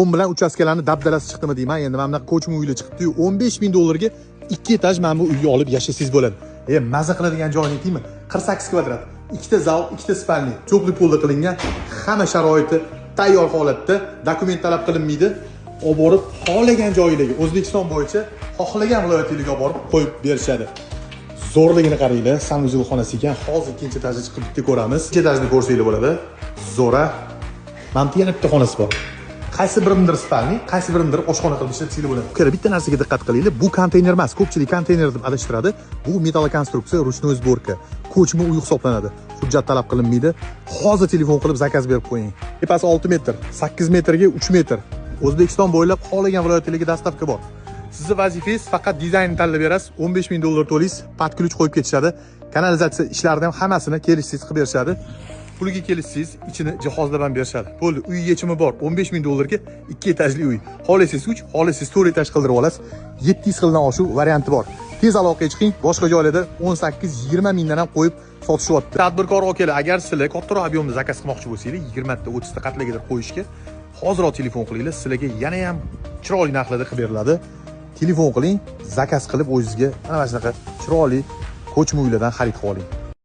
Fon bilan uchastkalarni dabdalasi chiqdimi deyman. Endi mana bunaqa ko'chma uylar chiqibdi-yu, 15 ming dollarga 2 etaj mana bu uyni olib yashasangiz bo'ladi. Maza qiladigan joyni aytaymi? 48 kvadrat, ikkita zal, ikkita spalni, cho'qli polda qilingan, hamma sharoiti tayyor holatda, dokument talab qilinmaydi. Olib borib xohlagan joylarga, O'zbekiston bo'yicha xohlagan viloyatingizga olib borib qo'yib berishadi. Zo'rligini qaranglar, sanuzel xonasi ekan. Hozir ikkinchi etajga chiqib bitta ko'ramiz. Ikkinchi etajni ko'rsanglar bo'ladi. Zo'ra. Mana bu yana bitta xonasi bor. Qaysi birimdir spalni, qaysi birimdir oshxona qilib ishlatsanglar bo'ladi. Kerak, bitta narsaga diqqat qilinglar. Bu konteyner emas. Ko'pchilik konteyner deb adashtiradi. Bu metall konstruksiya, ruchnoy sborka. Ko'chma uy hisoblanadi. Hujjat talab qilinmaydi. Hozir telefon qilib zakaz berib qo'ying. Tepasi 6 metr, 8 metrga 3 metr. O'zbekiston bo'ylab xohlagan viloyatingizga dastavka bor. Sizni vazifangiz faqat dizaynni tanlab berasiz, 15 ming dollar to'laysiz, podключ qo'yib ketishadi. Kanalizatsiya ishlarini ham hammasini kelishsiz qilib berishadi. Puliga kelishsiz, ichini jihozlab ham berishadi. Bo'ldi, uy yechimi bor. 15 ming dollarga 2 etajli uy. Xohlasangiz 3, xohlasangiz 4 etaj qildirib olasiz. 700 xildan oshuv varianti bor. Tez aloqaga chiqing. Boshqa joylarda 18-20 mingdan ham qo'yib sotishyapti. Tadbirkor akalar, agar sizlar kattaroq ob'yomda zakaz qilmoqchi bo'lsangiz, 20 ta 30 ta qatlagidir qo'yishga hozirroq telefon qilinglar. Sizlarga yana ham chiroyli narxlarda qilib beriladi. Telefon qiling, zakaz qilib o'zingizga mana shunaqa chiroyli ko'chma uylardan xarid qiling.